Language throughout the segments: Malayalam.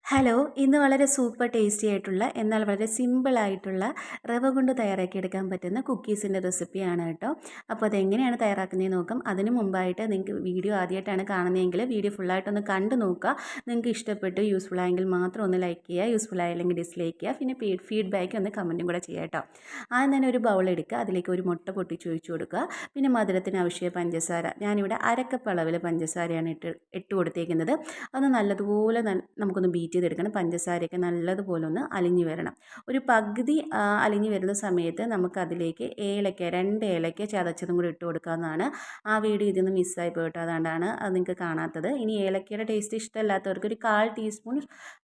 ഹലോ, ഇന്ന് വളരെ സൂപ്പർ ടേസ്റ്റി ആയിട്ടുള്ള എന്നാൽ വളരെ സിമ്പിൾ ആയിട്ടുള്ള റവ കൊണ്ട് തയ്യാറാക്കിയെടുക്കാൻ പറ്റുന്ന കുക്കീസിൻ്റെ റെസിപ്പിയാണ് കേട്ടോ. അപ്പോൾ അതെങ്ങനെയാണ് തയ്യാറാക്കുന്നതെന്ന് നോക്കാം. അതിന് മുമ്പായിട്ട് നിങ്ങൾക്ക് വീഡിയോ ആദ്യമായിട്ടാണ് കാണുന്നതെങ്കിൽ വീഡിയോ ഫുള്ളായിട്ടൊന്ന് കണ്ടു നോക്കുക. നിങ്ങൾക്ക് ഇഷ്ടപ്പെട്ടു യൂസ്ഫുൾ ആയെങ്കിൽ മാത്രം ഒന്ന് ലൈക്ക് ചെയ്യുക, യൂസ്ഫുൾ ആയില്ലെങ്കിൽ ഡിസ്ലൈക്ക് ചെയ്യുക, പിന്നെ ഫീഡ്ബാക്ക് ഒന്ന് കമൻറ്റും കൂടെ ചെയ്യുക കേട്ടോ. ആദ്യം തന്നെ ഒരു ബൗൾ എടുക്കുക, അതിലേക്ക് ഒരു മുട്ട പൊട്ടിച്ച് ഒഴിച്ചു കൊടുക്കുക. പിന്നെ മധുരത്തിന് ആവശ്യമായ പഞ്ചസാര, ഞാനിവിടെ അരക്കപ്പ് അളവിൽ പഞ്ചസാരയാണ് ഇട്ട് കൊടുത്തേക്കുന്നത്. അത് നല്ലതുപോലെ നമുക്കൊന്ന് ബീറ്റ് ചെയ്തെടുക്കണം. പഞ്ചസാരയൊക്കെ നല്ലതുപോലെ ഒന്ന് അലിഞ്ഞു വരണം. ഒരു പകുതി അലിഞ്ഞു വരുന്ന സമയത്ത് നമുക്കതിലേക്ക് ഏലക്ക, 2 ഏലക്ക ചതച്ചതും കൂടി ഇട്ട് കൊടുക്കാവുന്നതാണ്. ആ വീഡിയോ ഇതിൽ നിന്ന് മിസ്സായി പോയിട്ട് അതുകൊണ്ടാണ് അത് നിങ്ങൾക്ക് കാണാത്തത്. ഇനി ഏലക്കയുടെ ടേസ്റ്റ് ഇഷ്ടമല്ലാത്തവർക്ക് ഒരു 1/4 ടീസ്പൂൺ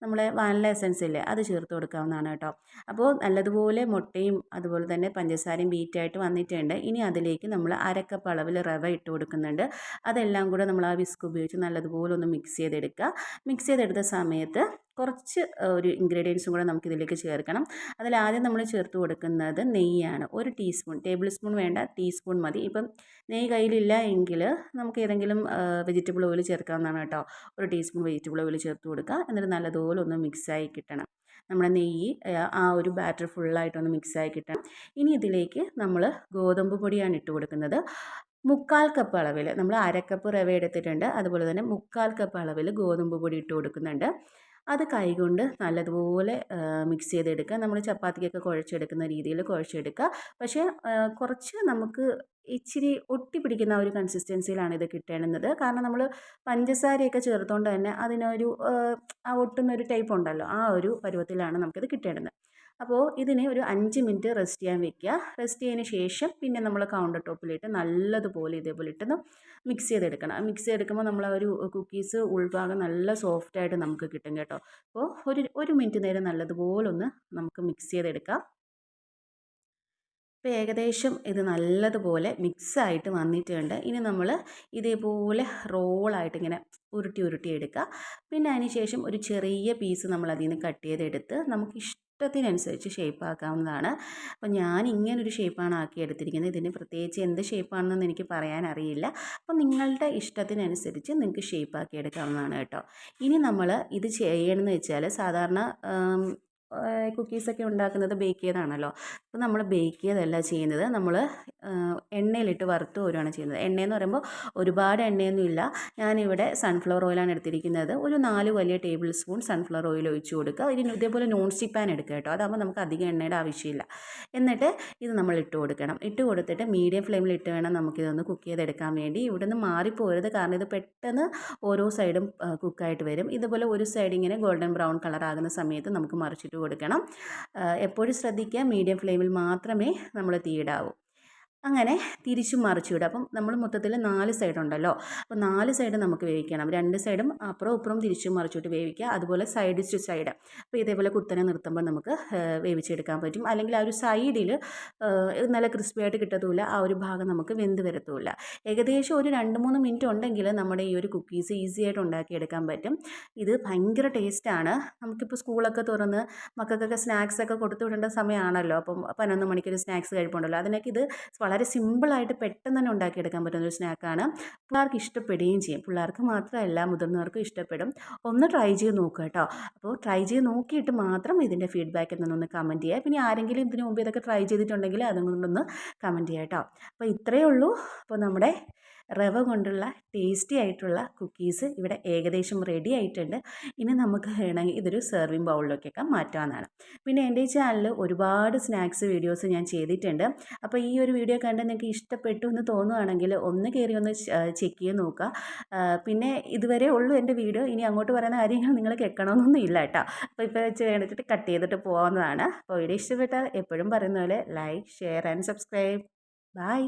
നമ്മളെ വാനില എസൻസ് ഇല്ലേ, അത് ചേർത്ത് കൊടുക്കാവുന്നതാണ് കേട്ടോ. അപ്പോൾ നല്ലതുപോലെ മുട്ടയും അതുപോലെ തന്നെ പഞ്ചസാരയും ബീറ്റായിട്ട് വന്നിട്ടുണ്ട്. ഇനി അതിലേക്ക് നമ്മൾ അരക്കപ്പ് അളവിൽ റവ ഇട്ട് കൊടുക്കുന്നുണ്ട്. അതെല്ലാം കൂടെ നമ്മൾ ആ വിസ്ക് ഉപയോഗിച്ച് നല്ലതുപോലെ ഒന്ന് മിക്സ് ചെയ്തെടുക്കുക. മിക്സ് ചെയ്തെടുത്ത സമയത്ത് കുറച്ച് ഒരു ഇൻഗ്രീഡിയൻസും കൂടെ നമുക്കിതിലേക്ക് ചേർക്കണം. അതിലാദ്യം നമ്മൾ ചേർത്ത് കൊടുക്കുന്നത് നെയ്യാണ്. 1 ടീസ്പൂൺ, ടേബിൾ സ്പൂൺ വേണ്ട, ടീസ്പൂൺ മതി. ഇപ്പം നെയ്യ് കയ്യിലില്ല എങ്കിൽ നമുക്ക് ഏതെങ്കിലും വെജിറ്റബിൾ ഓയിൽ ചേർക്കാവുന്നതാണ് കേട്ടോ. 1 ടീസ്പൂൺ വെജിറ്റബിൾ ഓയിൽ ചേർത്ത് കൊടുക്കുക. എന്നിട്ട് നല്ലതുപോലെ ഒന്ന് മിക്സായി കിട്ടണം. നമ്മുടെ നെയ്യ് ആ ഒരു ബാറ്റർ ഫുള്ളായിട്ടൊന്ന് മിക്സായി കിട്ടണം. ഇനി ഇതിലേക്ക് നമ്മൾ ഗോതമ്പ് പൊടിയാണ് ഇട്ട് കൊടുക്കുന്നത്. 3/4 കപ്പ് അളവിൽ, നമ്മൾ അരക്കപ്പ് റവ എടുത്തിട്ടുണ്ട്, അതുപോലെ തന്നെ 3/4 കപ്പ് അളവിൽ ഗോതമ്പ് പൊടി ഇട്ട് കൊടുക്കുന്നുണ്ട്. അത് കൈകൊണ്ട് നല്ലതുപോലെ മിക്സ് ചെയ്തെടുക്കുക. നമ്മൾ ചപ്പാത്തിക്കൊക്കെ കുഴച്ചെടുക്കുന്ന രീതിയിൽ കുഴച്ചെടുക്കുക. പക്ഷേ കുറച്ച് നമുക്ക് ഇച്ചിരി ഒട്ടി പിടിക്കുന്ന ഒരു കൺസിസ്റ്റൻസിയിലാണ് ഇത് കിട്ടേണ്ടുന്നത്. കാരണം നമ്മൾ പഞ്ചസാരയൊക്കെ ചേർത്തുകൊണ്ട് തന്നെ അതിനൊരു ആ ഒട്ടുന്ന ഒരു ടൈപ്പ് ഉണ്ടല്ലോ, ആ ഒരു പരുവത്തിലാണ് നമുക്കിത് കിട്ടേണ്ടത്. അപ്പോൾ ഇതിനെ ഒരു 5 മിനിറ്റ് റെസ്റ്റ് ചെയ്യാൻ വെക്കുക. റെസ്റ്റ് ചെയ്തതിന് ശേഷം പിന്നെ നമ്മൾ കൗണ്ടർ ടോപ്പിലിട്ട് നല്ലതുപോലെ ഇതേപോലെ ഇട്ടൊന്ന് മിക്സ് ചെയ്തെടുക്കണം. മിക്സ് ചെയ്തെടുക്കുമ്പോൾ നമ്മൾ ഒരു കുക്കീസ് ഉൾഭാഗം നല്ല സോഫ്റ്റായിട്ട് നമുക്ക് കിട്ടും കേട്ടോ. അപ്പോൾ ഒരു മിനിറ്റ് നേരം നല്ലതുപോലെ ഒന്ന് നമുക്ക് മിക്സ് ചെയ്തെടുക്കാം. ഇപ്പോൾ ഏകദേശം ഇത് നല്ലതുപോലെ മിക്സായിട്ട് വന്നിട്ടുണ്ട്. ഇനി നമ്മൾ ഇതേപോലെ റോളായിട്ട് ഇങ്ങനെ ഉരുട്ടി ഉരുട്ടി എടുക്കുക. പിന്നെ അതിന് ശേഷം ഒരു ചെറിയ പീസ് നമ്മൾ അതിൽ നിന്ന് കട്ട് ചെയ്തെടുത്ത് നമുക്ക് ഇഷ്ടത്തിനനുസരിച്ച് ഷേപ്പ് ആക്കാവുന്നതാണ്. അപ്പോൾ ഞാൻ ഇങ്ങനൊരു ഷേപ്പാണ് ആക്കിയെടുത്തിരിക്കുന്നത്. ഇതിന് പ്രത്യേകിച്ച് എന്ത് ഷേപ്പാണെന്നൊന്നും എനിക്ക് പറയാൻ അറിയില്ല. അപ്പോൾ നിങ്ങളുടെ ഇഷ്ടത്തിനനുസരിച്ച് നിങ്ങൾക്ക് ഷേപ്പ് ആക്കി എടുക്കാവുന്നതാണ് കേട്ടോ. ഇനി നമ്മൾ ഇത് ചെയ്യണമെന്ന് വെച്ചാൽ സാധാരണ കുക്കീസൊക്കെ ഉണ്ടാക്കുന്നത് ബേക്ക് ചെയ്താണല്ലോ. അപ്പോൾ നമ്മൾ ബേക്ക് ചെയ്തല്ല ചെയ്യുന്നത്, നമ്മൾ എണ്ണയിലിട്ട് വറുത്ത് കോരുകയാണ് ചെയ്യുന്നത്. എണ്ണയെന്ന് പറയുമ്പോൾ ഒരുപാട് എണ്ണയൊന്നുമില്ല. ഞാനിവിടെ സൺഫ്ലവർ ഓയിലാണ് എടുത്തിരിക്കുന്നത്. ഒരു 4 വലിയ ടേബിൾ സ്പൂൺ സൺഫ്ലവർ ഓയിൽ ഒഴിച്ച് കൊടുക്കുക. ഇതിന് ഇതേപോലെ നോൺ സ്റ്റിക്ക് പാൻ എടുക്കുക കേട്ടോ. അതാകുമ്പോൾ നമുക്ക് അധികം എണ്ണയുടെ ആവശ്യമില്ല. എന്നിട്ട് ഇത് നമ്മൾ ഇട്ട് കൊടുക്കണം. ഇട്ട് കൊടുത്തിട്ട് മീഡിയം ഫ്ലെയിമിൽ ഇട്ട് വേണം നമുക്കിതൊന്ന് കുക്ക് ചെയ്തെടുക്കാൻ വേണ്ടി. ഇവിടെ നിന്ന് മാറിപ്പോരുത്, കാരണം ഇത് പെട്ടെന്ന് ഓരോ സൈഡും കുക്കായിട്ട് വരും. ഇതുപോലെ ഒരു സൈഡ് ഇങ്ങനെ ഗോൾഡൻ ബ്രൗൺ കളർ ആകുന്ന സമയത്ത് നമുക്ക് മറിച്ചിട്ട് കൊടുക്കണം. എപ്പോഴും ശ്രദ്ധിക്കുക, മീഡിയം ഫ്ലെയിമിൽ മാത്രമേ നമ്മൾ തീയിടാവൂ. അങ്ങനെ തിരിച്ചും മറിച്ചു വിടുക. അപ്പം നമ്മൾ മൊത്തത്തിൽ 4 സൈഡ് ഉണ്ടല്ലോ, അപ്പോൾ 4 സൈഡ് നമുക്ക് വേവിക്കണം. 2 സൈഡും അപ്പുറം ഇപ്പുറം തിരിച്ചും മറിച്ചിട്ട് വേവിക്കുക. അതുപോലെ സൈഡ് ടു സൈഡ്, അപ്പോൾ ഇതേപോലെ കുത്തനെ നിർത്തുമ്പോൾ നമുക്ക് വേവിച്ചെടുക്കാൻ പറ്റും. അല്ലെങ്കിൽ ആ ഒരു സൈഡിൽ നല്ല ക്രിസ്പി ആയിട്ട് കിട്ടത്തുമില്ല, ആ ഒരു ഭാഗം നമുക്ക് വെന്ത് വരത്തുമില്ല. ഏകദേശം ഒരു 2-3 മിനിറ്റ് ഉണ്ടെങ്കിൽ നമ്മുടെ ഈ ഒരു കുക്കീസ് ഈസി ആയിട്ട് ഉണ്ടാക്കിയെടുക്കാൻ പറ്റും. ഇത് ഭയങ്കര ടേസ്റ്റാണ്. നമുക്കിപ്പോൾ സ്കൂളൊക്കെ തുറന്ന് മക്കൾക്കൊക്കെ സ്നാക്സൊക്കെ കൊടുത്തു വിടേണ്ട സമയമാണല്ലോ. അപ്പം 11 മണിക്കൊരു സ്നാക്സ് കഴിപ്പുണ്ടല്ലോ, അതിനൊക്കെ ഇത് വളരെ സിമ്പിളായിട്ട് പെട്ടെന്ന് തന്നെ ഉണ്ടാക്കിയെടുക്കാൻ പറ്റുന്ന ഒരു സ്നാക്കാണ്. പിള്ളേർക്ക് ഇഷ്ടപ്പെടുകയും ചെയ്യും. പിള്ളേർക്ക് മാത്രമല്ല, മുതിർന്നവർക്കും ഇഷ്ടപ്പെടും. ഒന്ന് ട്രൈ ചെയ്ത് നോക്കുക കേട്ടോ. അപ്പോൾ ട്രൈ ചെയ്ത് നോക്കിയിട്ട് മാത്രം ഇതിൻ്റെ ഫീഡ്ബാക്ക് എന്നൊന്ന് കമൻറ്റ് ചെയ്യുക. പിന്നെ ആരെങ്കിലും ഇതിന് മുമ്പ് ഇതൊക്കെ ട്രൈ ചെയ്തിട്ടുണ്ടെങ്കിൽ അതും കൊണ്ടൊന്ന് കമൻറ്റ് ചെയ്യുക കേട്ടോ. അപ്പോൾ ഇത്രയേ ഉള്ളൂ. അപ്പോൾ നമ്മുടെ റവ കൊണ്ടുള്ള ടേസ്റ്റി ആയിട്ടുള്ള കുക്കീസ് ഇവിടെ ഏകദേശം റെഡി ആയിട്ടുണ്ട്. ഇനി നമുക്ക് വേണമെങ്കിൽ ഇതൊരു സെർവിങ് ബൗളിലേക്കൊക്കെ മാറ്റാവുന്നതാണ്. പിന്നെ എൻ്റെ ഈ ചാനലിൽ ഒരുപാട് സ്നാക്സ് വീഡിയോസ് ഞാൻ ചെയ്തിട്ടുണ്ട്. അപ്പോൾ ഈ ഒരു വീഡിയോ കണ്ട് നിങ്ങൾക്ക് ഇഷ്ടപ്പെട്ടു എന്ന് തോന്നുകയാണെങ്കിൽ ഒന്ന് കയറി ഒന്ന് ചെക്ക് ചെയ്ത് നോക്കുക. പിന്നെ ഇതുവരെ ഉള്ളൂ എൻ്റെ വീഡിയോ. ഇനി അങ്ങോട്ട് പറയുന്ന കാര്യങ്ങൾ നിങ്ങൾ കേൾക്കണമെന്നൊന്നും ഇല്ല കേട്ടോ. അപ്പോൾ ഇപ്പോൾ വെച്ച് വേണ്ടിയിട്ട് കട്ട് ചെയ്തിട്ട് പോകാവുന്നതാണ്. അപ്പോൾ വീഡിയോ ഇഷ്ടപ്പെട്ടാൽ എപ്പോഴും പറയുന്ന പോലെ like, share and subscribe. By.